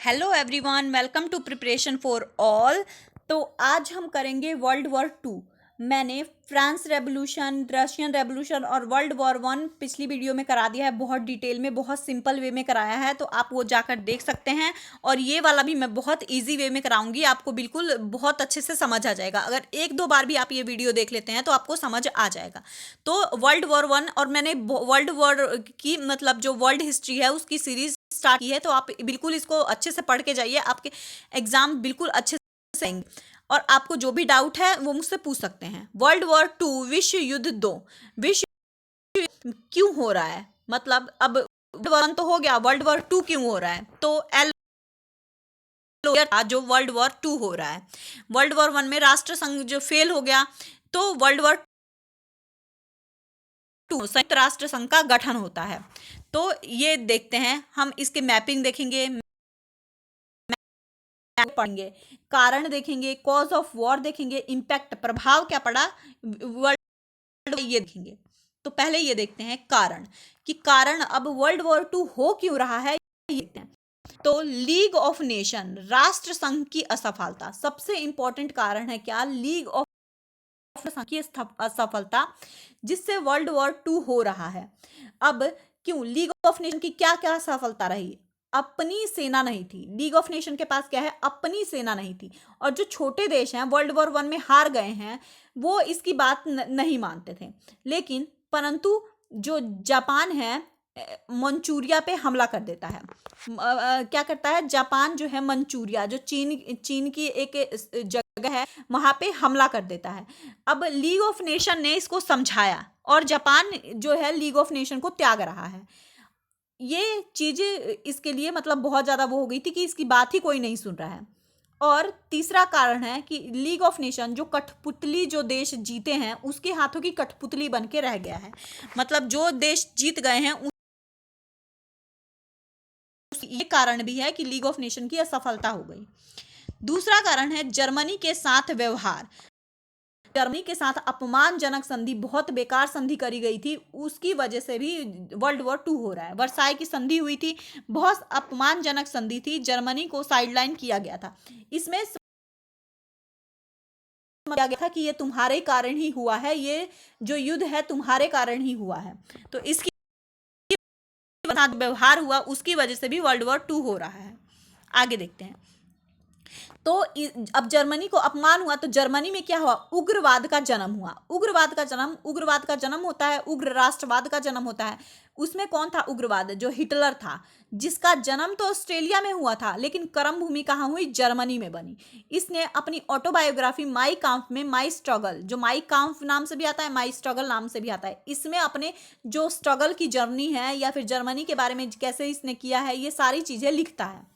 Hello everyone, welcome to preparation for all. तो आज हम करेंगे वर्ल्ड वॉर 2। मैंने फ्रांस रेवोल्यूशन, रशियन रेवोल्यूशन और वर्ल्ड वॉर 1 पिछली वीडियो में करा दिया है, बहुत डिटेल में, बहुत सिंपल वे में कराया है, तो आप वो जाकर देख सकते हैं। और ये वाला भी मैं बहुत इजी वे में कराऊंगी, आपको बिल्कुल बहुत अच्छे से समझ आ जाएगा। अगर एक दो बार भी आप ये वीडियो देख लेते हैं तो आपको समझ आ जाएगा। तो वर्ल्ड वॉर 1 और मैंने वर्ल्ड वॉर की मतलब जो वर्ल्ड हिस्ट्री है उसकी सीरीज स्टार्ट की है, तो आप बिल्कुल इसको अच्छे से पढ़ के जाइए, आपके एग्जाम बिल्कुल अच्छे से आएंगे। और आपको जो भी डाउट है वो मुझसे पूछ सकते हैं। वर्ल्ड वॉर 2 विश्व युद्ध 2 विश्व क्यों हो रहा है, मतलब अब वर्ल्ड 1 तो हो गया, वर्ल्ड वॉर 2 क्यों हो रहा है? तो एल जो वर्ल्ड वॉर 2 हो रहा है, वर्ल्ड वॉर 1 में राष्ट्र संघ जो फेल हो गया, तो वर्ल्ड वॉर 2 संयुक्त राष्ट्र संघ का गठन होता है। तो ये देखते हैं, हम इसके मैपिंग देखेंगे, पढ़ेंगे, कारण देखेंगे, कॉज ऑफ वॉर देखेंगे, इम्पैक्ट प्रभाव क्या पड़ा वर्ल्ड, ये देखेंगे। तो पहले ये देखते हैं कारण, कि कारण अब वर्ल्ड वॉर 2 हो क्यों रहा है, ये देखते हैं। तो लीग ऑफ नेशन, राष्ट्र संघ की असफलता सबसे इंपॉर्टेंट कारण है। क्या? लीग ऑफ संघ की असफलता, जिससे वर्ल्ड वॉर 2 हो रहा है। अब क्यों? लीग ऑफ नेशन की क्या क्या असफलता रही? अपनी सेना नहीं थी। लीग ऑफ नेशन के पास क्या है? अपनी सेना नहीं थी। और जो छोटे देश हैं वर्ल्ड वॉर 1 में हार गए हैं, वो इसकी बात नहीं मानते थे। लेकिन परंतु जो जापान है मंचूरिया पे हमला कर देता है। क्या करता है जापान? जो है मंचूरिया, जो चीन चीन की एक जगह है, वहां पे हमला कर देता है। अब लीग ऑफ नेशन ने इसको समझाया और जापान जो है लीग ऑफ नेशन को त्याग रहा है। ये चीजें इसके लिए मतलब बहुत ज्यादा वो हो गई थी कि इसकी बात ही कोई नहीं सुन रहा है। और तीसरा कारण है कि लीग ऑफ नेशन जो कठपुतली, जो देश जीते हैं उसके हाथों की कठपुतली बन के रह गया है। मतलब जो देश जीत गए हैं, ये कारण भी है कि लीग ऑफ नेशन की असफलता हो गई। दूसरा कारण है जर्मनी के साथ व्यवहार। जर्मनी के साथ अपमानजनक संधि, बहुत बेकार संधि करी गई थी, उसकी वजह से भी वर्ल्ड वॉर 2 हो रहा है। वर्साई की संधि हुई थी, बहुत अपमानजनक संधि थी, जर्मनी को साइडलाइन किया गया था। इसमें किया गया था कि ये तुम्हारे कारण ही हुआ है, ये जो युद्ध है तुम्हारे कारण ही हुआ है। तो इसकी साथ व्यवहार हुआ, उसकी वजह से भी वर्ल्ड वॉर 2 हो रहा है। आगे देखते हैं। तो अब जर्मनी को अपमान हुआ, तो जर्मनी में क्या हुआ? उग्रवाद का जन्म हुआ। उग्रवाद का जन्म होता है, उग्र राष्ट्रवाद का जन्म होता है। उसमें कौन था उग्रवाद? जो हिटलर था, जिसका जन्म तो ऑस्ट्रेलिया में हुआ था, लेकिन कर्म भूमि कहाँ हुई? जर्मनी में बनी। इसने अपनी ऑटोबायोग्राफी माई काम्फ में, माई स्ट्रगल, जो माई काम्फ नाम से भी आता है, माई स्ट्रगल नाम से भी आता है, इसमें अपने जो स्ट्रगल की जर्नी है या फिर जर्मनी के बारे में कैसे इसने किया है, ये सारी चीजें लिखता है।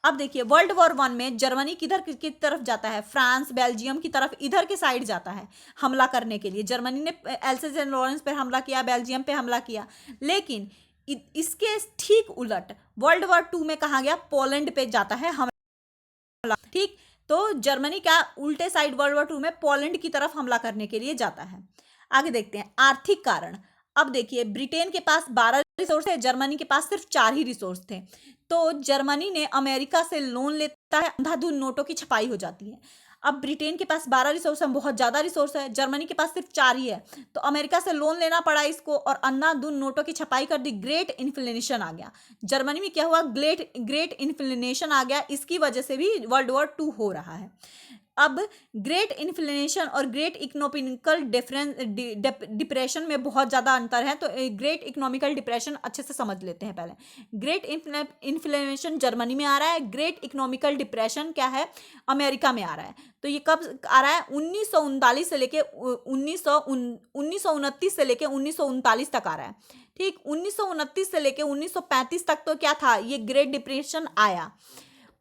अब देखिए वर्ल्ड वॉर 1 में जर्मनी किधर की तरफ जाता है? फ्रांस, बेल्जियम की तरफ, इधर के साइड जाता है हमला करने के लिए। जर्मनी ने एल्से एंड लॉरेंस पे हमला किया, बेल्जियम पे हमला किया। लेकिन इसके ठीक उलट वर्ल्ड वॉर 2 में कहा गया? पोलैंड पे जाता है हमला। ठीक, तो जर्मनी क्या उल्टे साइड वर्ल्ड वॉर 2 में पोलैंड की तरफ हमला करने के लिए जाता है। आगे देखते हैं आर्थिक कारण। अब देखिए ब्रिटेन के पास 12 रिसोर्स है, जर्मनी के पास सिर्फ 4 ही रिसोर्स थे। तो जर्मनी ने अमेरिका से लोन लेता है, अंधाधुंध नोटों की छपाई हो जाती है। अब ब्रिटेन के पास 12 रिसोर्स है, बहुत ज्यादा रिसोर्स है, जर्मनी के पास सिर्फ 4 ही है, तो अमेरिका से लोन लेना पड़ा इसको और अंधाधुंध नोटों की छपाई कर दी। ग्रेट इन्फ्लेशन आ गया जर्मनी में। क्या हुआ? ग्रेट इन्फ्लेशन आ गया, इसकी वजह से भी वर्ल्ड वॉर 2 हो रहा है। अब ग्रेट इन्फ्लेशन और ग्रेट इकोनॉमिकल डिप्रेशन में बहुत ज़्यादा अंतर है, तो ग्रेट इकोनॉमिकल डिप्रेशन अच्छे से समझ लेते हैं पहले। ग्रेट इन्फ्लेशन जर्मनी में आ रहा है, ग्रेट इकोनॉमिकल डिप्रेशन क्या है? अमेरिका में आ रहा है। तो ये कब आ रहा है? 1939 से लेके 1929 से लेके 1939 तक आ रहा है। ठीक, 1929 से लेके 1935 तक तो क्या था? ये ग्रेट डिप्रेशन आया।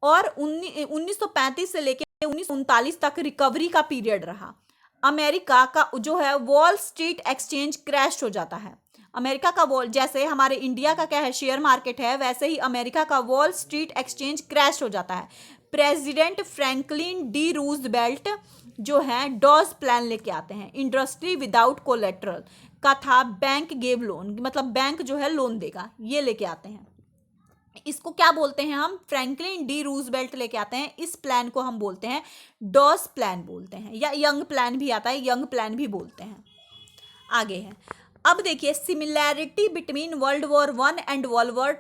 और 1935 से लेके 1939 तक रिकवरी का पीरियड रहा। अमेरिका का जो है वॉल स्ट्रीट एक्सचेंज क्रैश हो जाता है। अमेरिका का वॉल, जैसे हमारे इंडिया का क्या है शेयर मार्केट है, वैसे ही अमेरिका का वॉल स्ट्रीट एक्सचेंज क्रैश हो जाता है। प्रेसिडेंट फ्रैंकलिन डी रूजवेल्ट जो है डॉज प्लान लेके आते हैं, इंडस्ट्री विदाउट कोलेट्रल का था, बैंक गेव लोन, मतलब बैंक जो है लोन देगा, ये लेके आते हैं। इसको क्या बोलते हैं हम, फ्रैंकलिन डी रूजवेल्ट लेके आते हैं। इस प्लान को हम बोलते हैं डॉस प्लान बोलते हैं, या यंग प्लान भी आता है, यंग प्लान भी बोलते हैं। आगे है, अब देखिए similarity between world war one and world war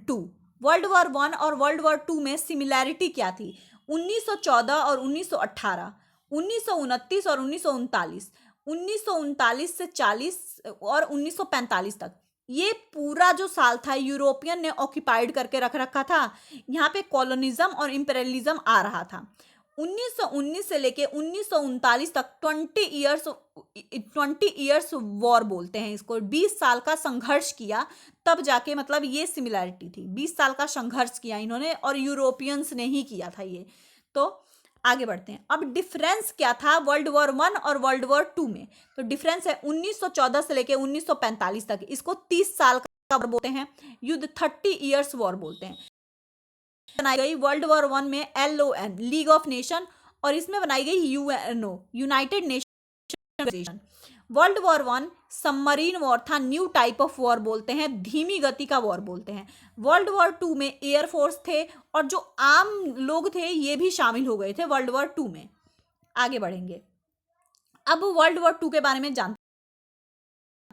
two. World war one और वर्ल्ड वॉर टू में सिमिलैरिटी क्या थी? 1914 और 1918, 1929 और 1939, 1939 से 40 और 1945 तक। ये पूरा जो साल था यूरोपियन ने ऑक्यूपाइड करके रख रखा था। यहाँ पे कॉलोनिज्म और इंपेरियलिज्म आ रहा था। 1919 से लेके 1939 तक 20 इयर्स वॉर बोलते हैं इसको। 20 साल का संघर्ष किया, तब जाके मतलब ये सिमिलैरिटी थी। 20 साल का संघर्ष किया इन्होंने, और यूरोपियंस ने ही किया था ये। तो आगे बढ़ते हैं। अब डिफरेंस क्या था वर्ल्ड वॉर वन और वर्ल्ड वॉर टू में? तो डिफरेंस है 1914 से लेके 1945 तक, इसको 30 साल का वॉर बोलते हैं। युद्ध 30 इयर्स वॉर बोलते हैं। बनाई गई वर्ल्ड वॉर वन में LON लीग ऑफ नेशन, और इसमें बनाई गई UNO United nation. World war one submarine war था, न्यू टाइप ऑफ वॉर बोलते हैं, धीमी गति का वॉर बोलते हैं। वर्ल्ड वॉर टू में एयरफोर्स थे, और जो आम लोग थे ये भी शामिल हो गए थे वर्ल्ड वॉर टू में। आगे बढ़ेंगे। अब वर्ल्ड वॉर टू के बारे में जानते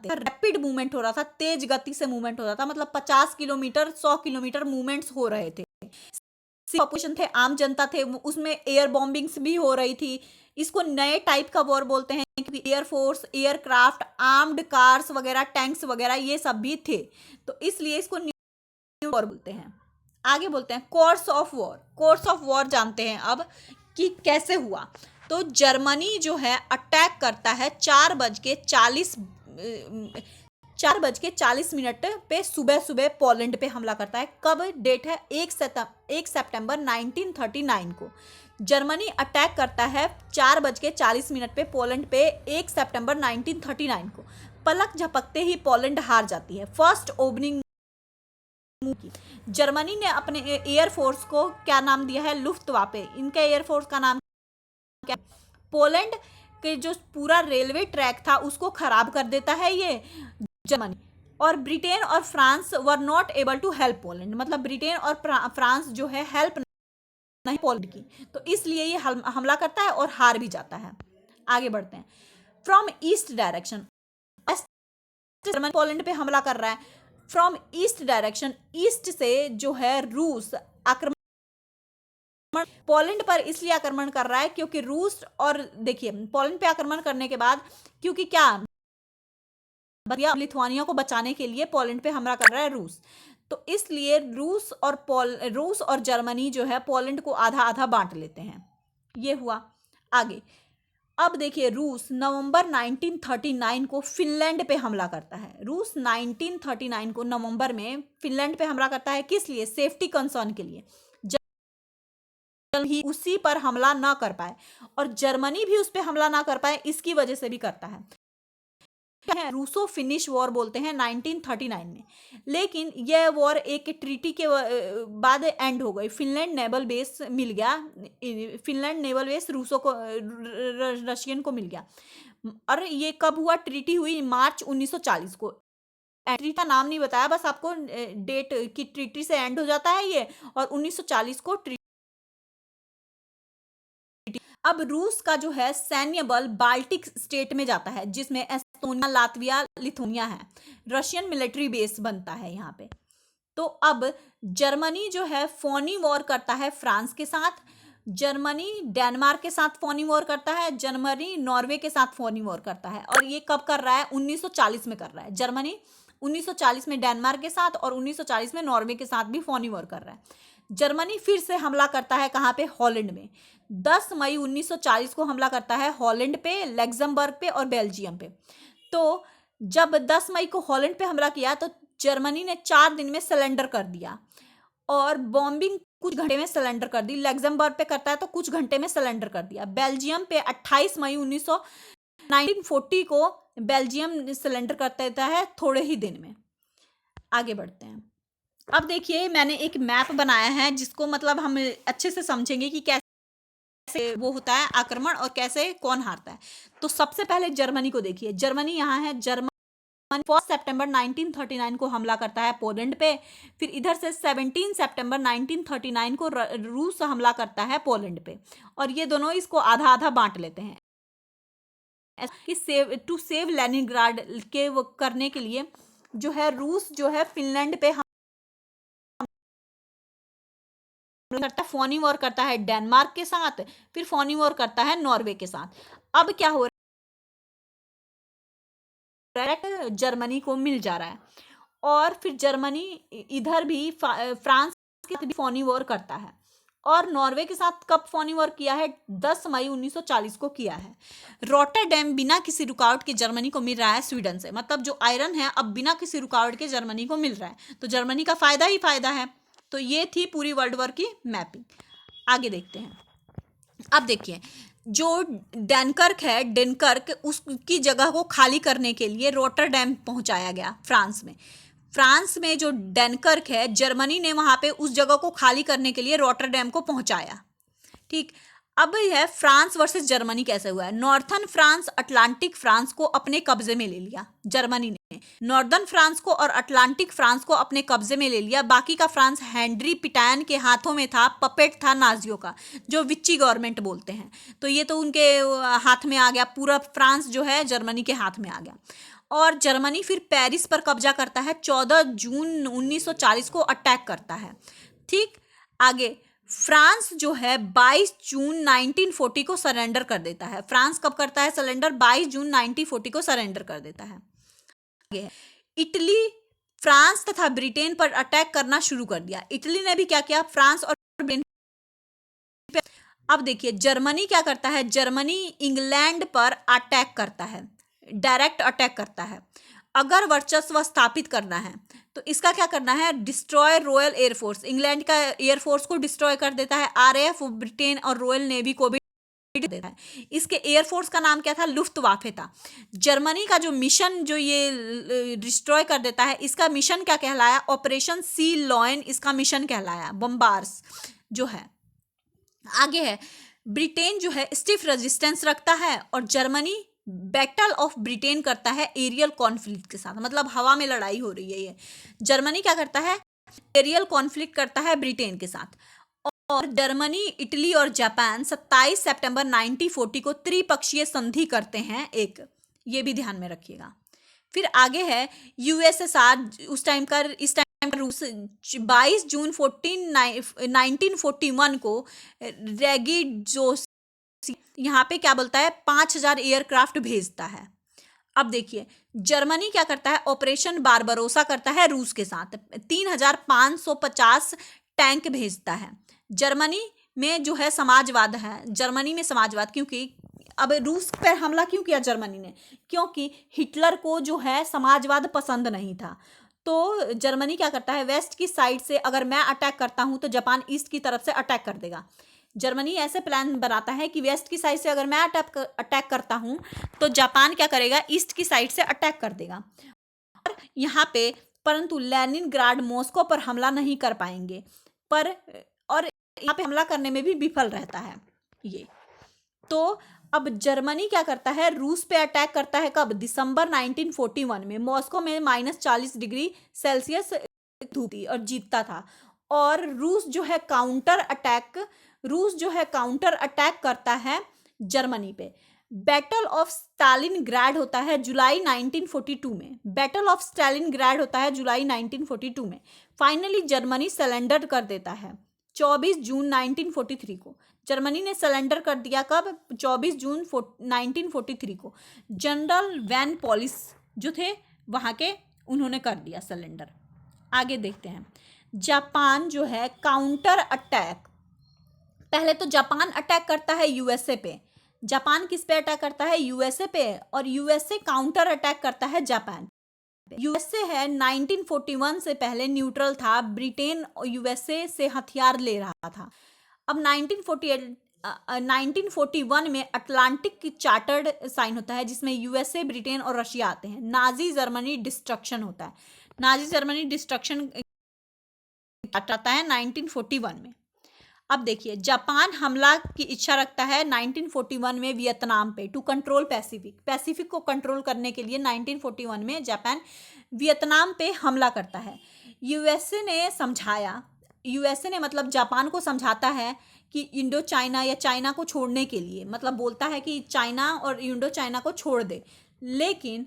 हैं। रैपिड मूवमेंट हो रहा था, तेज गति से मूवमेंट हो रहा था, मतलब 50 किलोमीटर 100 किलोमीटर मूवमेंट्स हो रहे थे। पॉपुलेशन थे, आम जनता थे, उसमें एयर बॉम्बिंग्स भी हो रही थी। इसको नए टाइप का वॉर बोलते हैं, क्योंकि एयरफोर्स, एयरक्राफ्ट, आर्म्ड कार्स वगैरह, टैंक्स वगैरह ये सब भी थे, तो इसलिए इसको न्यू वॉर बोलते हैं। आगे बोलते हैं course of war. Course of war जानते हैं अब कि कैसे हुआ। तो जर्मनी जो है अटैक करता है 4:40 पे सुबह सुबह पोलैंड पे हमला करता है। कब? डेट है 1 सितंबर 1939 को जर्मनी अटैक करता है 4:40 पे पोलैंड पे 1 सितंबर 1939 को। पलक झपकते ही पोलैंड हार जाती है। फर्स्ट ओपनिंग की जर्मनी ने अपने एयरफोर्स को क्या नाम दिया है? लुफ्टवाफे। इनका एयरफोर्स का नाम क्या? पोलैंड के जो पूरा रेलवे ट्रैक था उसको खराब कर देता है ये जर्मनी। और ब्रिटेन और France were not able to help Poland, मतलब ब्रिटेन और फ्रांस जो है हेल्प नहीं पोलैंड की, तो इसलिए ये हमला करता है और हार भी जाता है। आगे बढ़ते हैं। From east direction, Germany Poland पे हमला कर रहा है। फ्रॉम ईस्ट डायरेक्शन, ईस्ट से जो है रूस आक्रमण पोलैंड पर इसलिए आक्रमण कर रहा है क्योंकि रूस, और देखिए पोलैंड पे आक्रमण करने के बाद, क्योंकि क्या लिथुआनिया को बचाने के लिए पोलैंड पे हमला कर रहा है रूस, तो इसलिए रूस और जर्मनी जो है पोलैंड को आधा आधा बांट लेते हैं। ये हुआ। आगे अब देखिए, रूस नवंबर 1939 को फिनलैंड पे हमला करता है। रूस 1939 को नवंबर में फिनलैंड पे हमला करता है। किस लिए? सेफ्टी कंसर्न के लिए। ही उसी पर हमला ना कर पाए, और जर्मनी भी उस पर हमला ना कर पाए, इसकी वजह से भी करता है। रूसो फिनिश वॉर बोलते हैं 1939 में। लेकिन यह वॉर एक ट्रीटी के बाद एंड हो गई। फिनलैंड नेवल बेस मिल गया, फिनलैंड नेवल बेस रूसो को, रशियन को मिल गया। और ये कब हुआ? ट्रीटी हुई मार्च 1940 को। ट्रीटी का नाम नहीं बताया, बस आपको डेट की ट्रीटी से एंड हो जाता है ये, और 1940 को ट्रीटी। अब रूस का जो है सैन्य बल बाल्टिक स्टेट में जाता है, जिसमें एस्टोनिया, लातविया, लिथुआनिया है। रशियन मिलिट्री बेस बनता है यहाँ पे। तो अब जर्मनी जो है फोनी वॉर करता है फ्रांस के साथ, जर्मनी डेनमार्क के साथ फोनी वॉर करता है, जर्मनी नॉर्वे के साथ फोनी वॉर करता है। और ये कब कर रहा है? 1940 में कर रहा है। जर्मनी 1940 में डेनमार्क के साथ और 1940 में नॉर्वे के साथ भी फोनी वॉर कर रहा है। जर्मनी फिर से हमला करता है, कहाँ पे? हॉलैंड में। 10 मई 1940 को हमला करता है हॉलैंड पे, लग्जमबर्ग पे और बेल्जियम पे। तो जब 10 मई को हॉलैंड पे हमला किया तो जर्मनी ने 4 दिन में सरेंडर कर दिया, और बॉम्बिंग कुछ घंटे में सरेंडर कर दी। लग्जमबर्ग पे करता है तो कुछ घंटे में सरेंडर कर दिया। बेल्जियम पे 28 मई 1940 को बेल्जियम सरेंडर कर देता है थोड़े ही दिन में। आगे बढ़ते हैं। अब देखिए, मैंने एक मैप बनाया है जिसको मतलब हम अच्छे से समझेंगे कि कैसे वो होता है आक्रमण और कैसे कौन हारता है। तो सबसे पहले जर्मनी को देखिए। जर्मनी यहाँ है, जर्मनी 1 सितंबर 1939 को हमला करता है पोलैंड पे। फिर इधर से 17 सितंबर 1939 को रूस हमला करता है पोलैंड पे, और ये दोनों इसको आधा आधा बांट लेते हैं कि टू सेव लेनिनग्राड के वो करने के लिए जो है रूस जो है फिनलैंड पे करता है। फोनी वॉर करता है डेनमार्क के साथ, फिर फोनी वॉर करता है नॉर्वे के साथ। अब क्या हो रहा है, जर्मनी को मिल जा रहा है, और फिर जर्मनी इधर भी फ्रांस के साथ भी फोनी वॉर करता है, और नॉर्वे के साथ कब फोनी वॉर किया है, 10 मई 1940 को किया है। रॉटरडैम बिना किसी रुकावट के जर्मनी को मिल रहा है स्वीडन से, मतलब जो आयरन है अब बिना किसी रुकावट के जर्मनी को मिल रहा है, तो जर्मनी का फायदा ही फायदा है। तो ये थी पूरी वर्ल्ड वॉर की मैपिंग। आगे देखते हैं। अब देखिए, जो डेनकर्क है, डेनकर्क उसकी जगह को खाली करने के लिए रॉटरडैम पहुंचाया गया फ्रांस में। फ्रांस में जो डेनकर्क है, जर्मनी ने वहां पे उस जगह को खाली करने के लिए रॉटरडैम को पहुंचाया। ठीक, अब यह फ्रांस वर्सेस जर्मनी कैसे हुआ है। नॉर्थन फ्रांस अटलांटिक फ्रांस को अपने कब्जे में ले लिया जर्मनी ने, नॉर्दर्न फ्रांस को और अटलांटिक फ्रांस को अपने कब्जे में ले लिया। बाकी का फ्रांस हेनरी पिटायन के हाथों में था, पपेट था नाजियों का, जो विच्ची गवर्नमेंट बोलते हैं। तो ये तो उनके हाथ में आ गया, पूरा फ्रांस जो है जर्मनी के हाथ में आ गया। और जर्मनी फिर पेरिस पर कब्जा करता है, 14 जून 1940 को अटैक करता है। ठीक, आगे फ्रांस जो है 22 जून 1940 को सरेंडर कर देता है। फ्रांस कब करता है सरेंडर, 22 जून 1940 को सरेंडर कर देता है। आगे है इटली, फ्रांस तथा ब्रिटेन पर अटैक करना शुरू कर दिया। इटली ने भी क्या किया, फ्रांस और ब्रिटेन। अब देखिए जर्मनी क्या करता है, जर्मनी इंग्लैंड पर अटैक करता है, डायरेक्ट अटैक करता है। अगर वर्चस्व स्थापित करना है तो इसका क्या करना है, डिस्ट्रॉय रॉयल एयरफोर्स, इंग्लैंड का एयरफोर्स को डिस्ट्रॉय कर देता है। आरएएफ, ब्रिटेन और रॉयल नेवी को भी देता है। इसके एयरफोर्स का नाम क्या था, लुफ्टवाफे था। जर्मनी का जो मिशन जो ये डिस्ट्रॉय कर देता है, इसका मिशन क्या कहलाया, ऑपरेशन सी लॉयन इसका मिशन कहलाया, बम्बार्स जो है। आगे है ब्रिटेन जो है स्टिफ रेजिस्टेंस रखता है, और जर्मनी बैटल ऑफ ब्रिटेन करता है एरियल कॉन्फ्लिक्ट के साथ, मतलब हवा में लड़ाई हो रही है। ये जर्मनी क्या करता है, एरियल कॉन्फ्लिक्ट करता है ब्रिटेन के साथ। और जर्मनी, इटली और जापान 27 सितंबर 1940 को त्रिपक्षीय संधि करते हैं एक, ये भी ध्यान में रखिएगा। फिर आगे है यूएसएसआर, उस टाइम का, इस टाइम रूस 22 जून 1941 को रेगिजोस यहाँ पे क्या बोलता है, 5000 एयरक्राफ्ट भेजता है। अब देखिए जर्मनी क्या करता है, ऑपरेशन बारबरोसा करता है रूस के साथ, 3550 टैंक भेजता है। जर्मनी में जो है समाजवाद है, जर्मनी में समाजवाद, क्योंकि अब रूस पर हमला क्यों किया जर्मनी ने, क्योंकि हिटलर को जो है समाजवाद पसंद नहीं था। तो जर्मनी क्या करता है, वेस्ट की साइड से अगर मैं अटैक करता हूं तो जापान ईस्ट की तरफ से अटैक कर देगा। जर्मनी ऐसे प्लान बनाता है कि वेस्ट की साइड से अगर मैं अटैक करता हूं तो जापान क्या करेगा, ईस्ट की साइड से अटैक कर देगा। और यहाँ पे परंतु लेनिनग्राड, मॉस्को पर हमला नहीं कर पाएंगे, पर और यहाँ पे हमला करने में भी विफल रहता है ये। तो अब जर्मनी क्या करता है, रूस पे अटैक करता है कब, दिसंबर 1941 में। मॉस्को में -40 डिग्री सेल्सियस धूप थी और जीतता था। और रूस जो है काउंटर अटैक करता है जर्मनी पे। बैटल ऑफ स्टालिनग्राड होता है जुलाई 1942 में, बैटल ऑफ स्टालिनग्राड होता है जुलाई 1942 में। फाइनली जर्मनी सरेंडर कर देता है 24 जून 1943 को। जर्मनी ने सरेंडर कर दिया कब, 24 जून 1943 को। जनरल वैन पॉलिस जो थे वहाँ के, उन्होंने कर दिया सरेंडर। आगे देखते हैं, जापान जो है काउंटर अटैक, पहले तो जापान अटैक करता है यूएसए पे। जापान किस पे अटैक करता है, यूएसए पे, और यूएसए काउंटर अटैक करता है जापान पे। यूएसए है 1941 से पहले न्यूट्रल था, ब्रिटेन और यूएसए से हथियार ले रहा था। अब 1941 में अटलांटिक की चार्टर्ड साइन होता है, जिसमें यूएसए, ब्रिटेन और रशिया आते हैं। नाजी जर्मनी डिस्ट्रक्शन होता है, नाजी जर्मनी डिस्ट्रक्शन आता है 1941 में। अब देखिए, जापान हमला की इच्छा रखता है 1941 में वियतनाम पे, टू कंट्रोल पैसिफिक को कंट्रोल करने के लिए 1941 में जापान वियतनाम पे हमला करता है। यूएसए ने मतलब जापान को समझाता है कि इंडो चाइना या चाइना को छोड़ने के लिए, मतलब बोलता है कि चाइना और इंडो चाइना को छोड़ दे, लेकिन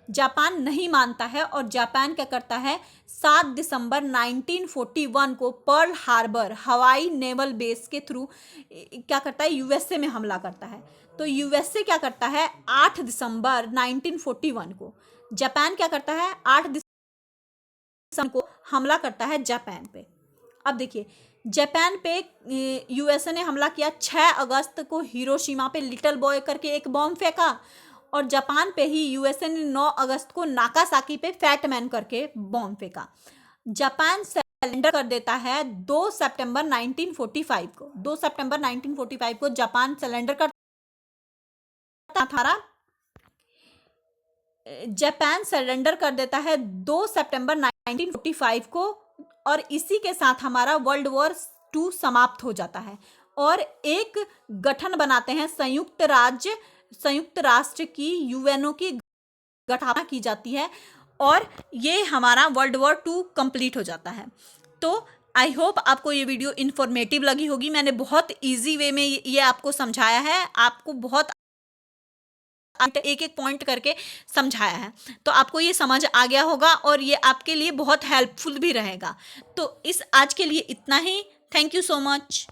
जापान नहीं मानता है और जापान क्या करता है, 7 दिसंबर 1941 को पर्ल हार्बर हवाई नेवल बेस के थ्रू क्या करता है, यूएसए में हमला करता है। तो यूएसए क्या करता है, 8 दिसंबर 1941 को, जापान क्या करता है, 8 दिसंबर को हमला करता है जापान पे। अब देखिए, जापान पे यूएसए ने हमला किया। 6 अगस्त को हिरोशिमा पे लिटिल बॉय करके एक बॉम्ब फेंका, और जापान पे ही यूएसए ने 9 अगस्त को नागासाकी पे फैट मैन करके बॉम्ब फेंका। जापान सरेंडर कर देता है 2 सितंबर 1945 को। 2 सितंबर 1945 को जापान सरेंडर करता था। जापान सरेंडर कर देता है 2 सितंबर 1945 को, और इसी के साथ हमारा वर्ल्ड वॉर 2 समाप्त हो जाता है और एक गठन बनाते हैं, संयुक्त राष्ट्र की, यूएनओ की गठन की जाती है, और ये हमारा वर्ल्ड वॉर 2 कंप्लीट हो जाता है। तो आई होप आपको ये वीडियो इन्फॉर्मेटिव लगी होगी। मैंने बहुत इजी वे में ये आपको समझाया है, आपको बहुत एक एक पॉइंट करके समझाया है, तो आपको ये समझ आ गया होगा और ये आपके लिए बहुत हेल्पफुल भी रहेगा। तो आज के लिए इतना ही। Thank you so much.